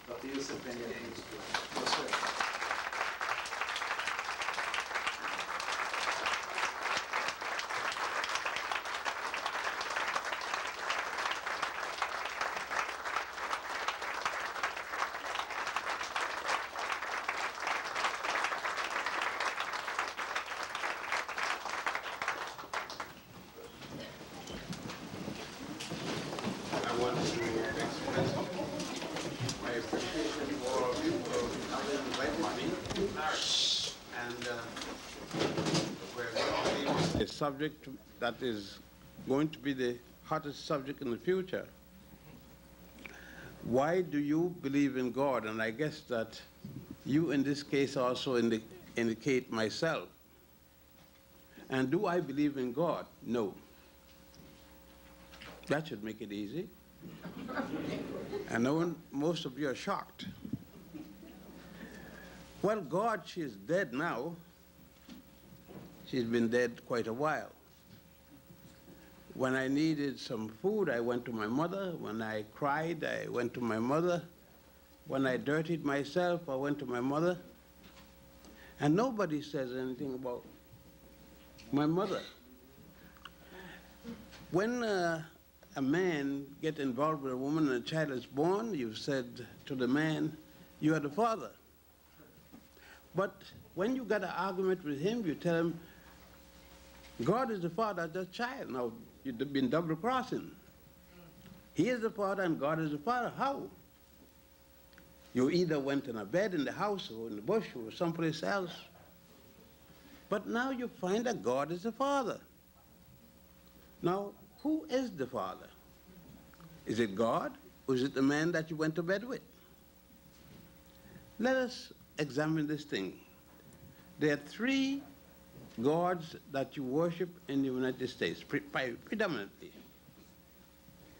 Dr. Yusuf, then you please. Yes, sir. I want to express my appreciation for all of you for having invited me. And we're going to a subject that is going to be the hottest subject in the future. Why do you believe in God? And I guess that you in this case also indicate myself. And do I believe in God? No. That should make it easy. I know most of you are shocked. Well, God, she is dead now. She's been dead quite a while. When I needed some food, I went to my mother. When I cried, I went to my mother. When I dirtied myself, I went to my mother. And nobody says anything about my mother. When a man gets involved with a woman and a child is born, you've said to the man, you are the father. But when you got an argument with him, you tell him, God is the father of the child. Now, you've been double-crossing. He is the father and God is the father. How? You either went in a bed in the house or in the bush or someplace else. But now you find that God is the father. Now, who is the father? Is it God or is it the man that you went to bed with? Let us examine this thing. There are three gods that you worship in the United States, predominantly.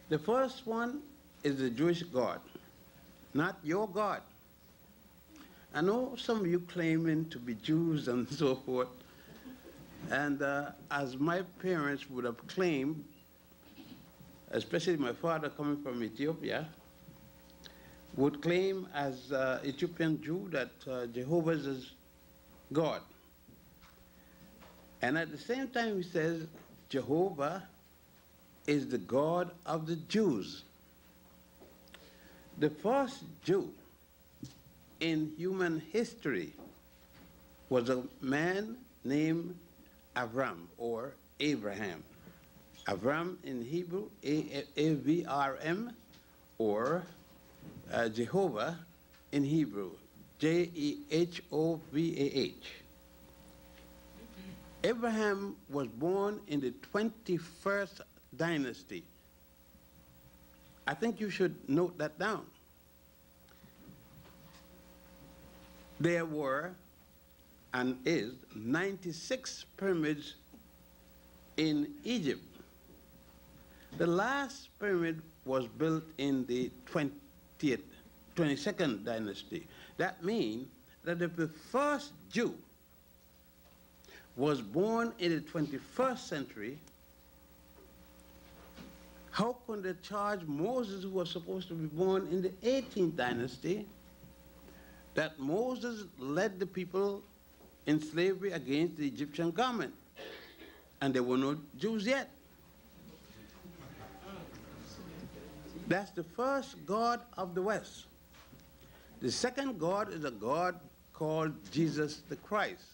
The first one is the Jewish God, not your God. I know some of you claiming to be Jews and so forth, and as my parents would have claimed, especially my father coming from Ethiopia, would claim as Ethiopian Jew that Jehovah is God. And at the same time he says Jehovah is the God of the Jews. The first Jew in human history was a man named Avram or Abraham. Avram in Hebrew, A-V-R-M, or Jehovah in Hebrew, J-E-H-O-V-A-H. Abraham was born in the 21st dynasty. I think you should note that down. There were and is 96 pyramids in Egypt. The last pyramid was built in the 22nd dynasty. That means that if the first Jew was born in the 21st century, how could they charge Moses, who was supposed to be born in the 18th dynasty, that Moses led the people in slavery against the Egyptian government? And there were no Jews yet. That's the first God of the West. The second God is a God called Jesus the Christ.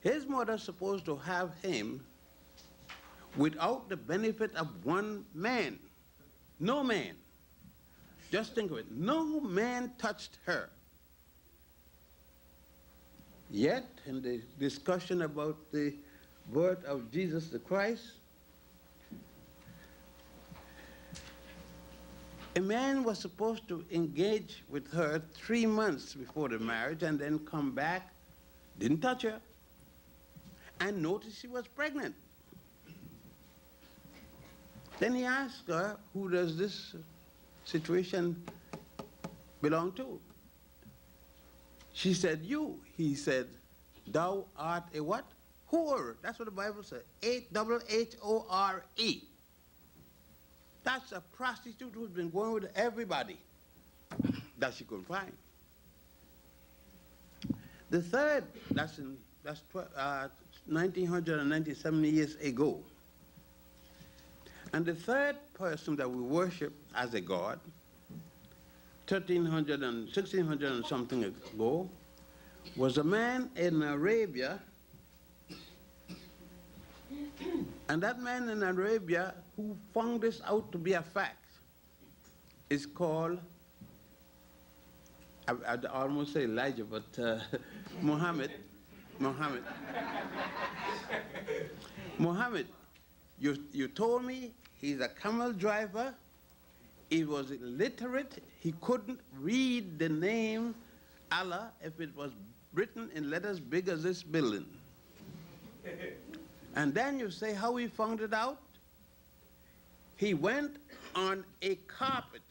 His mother supposed to have him without the benefit of one man. No man. Just think of it. No man touched her. Yet, in the discussion about the birth of Jesus the Christ, a man was supposed to engage with her 3 months before the marriage and then come back, didn't touch her, and noticed she was pregnant. Then he asked her, who does this situation belong to? She said, you. He said, thou art a what? Whore. That's what the Bible says. H-O-R-E. That's a prostitute who's been going with everybody. that she could find. The third, that's 1997 years ago. And the third person that we worship as a god, 1300 and 1600 and something ago, was a man in Arabia. And that man in Arabia who found this out to be a fact is called, I'd almost say Elijah, but Muhammad. Muhammad, you told me he's a camel driver. He was illiterate. He couldn't read the name Allah if it was written in letters big as this building. And then you say how he found it out? He went on a carpet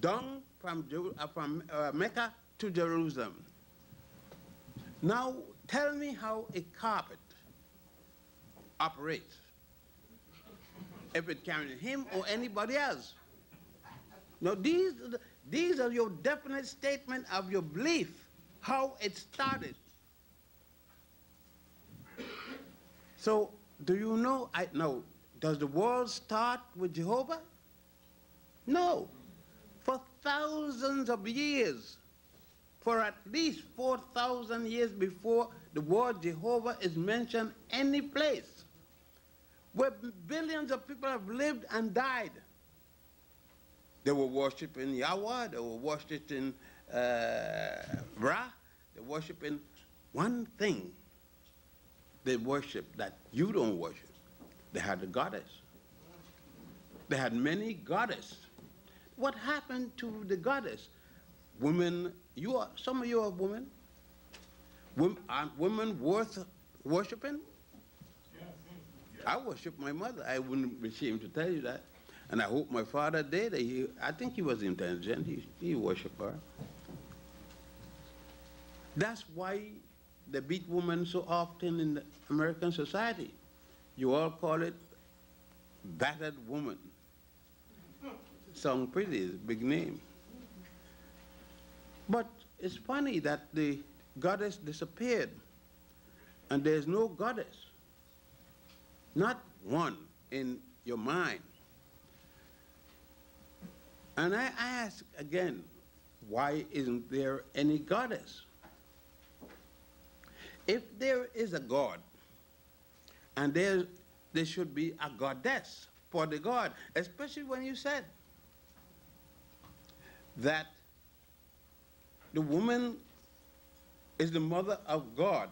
down from Mecca to Jerusalem. Now, tell me how a carpet operates, if it carries him or anybody else. Now, these are your definite statement of your belief, how it started. So, do you know, does the world start with Jehovah? No. For thousands of years, for at least 4,000 years before the word Jehovah is mentioned any place, where billions of people have lived and died. They were worshiping Yahweh, they were worshiping Ra, they were worshiping one thing. They worship that you don't worship. They had a goddess. They had many goddesses. What happened to the goddess? Women, some of you are women. Aren't women worth worshiping? I worship my mother. I wouldn't be ashamed to tell you that. And I hope my father did. I think he was intelligent. He worshiped her. That's why they beat women so often in the American society. You all call it battered woman. Sound pretty, it's a big name. But it's funny that the goddess disappeared, and there's no goddess. Not one in your mind. And I ask again, why isn't there any goddess? If there is a God, and there should be a goddess for the God, especially when you said that the woman is the mother of God.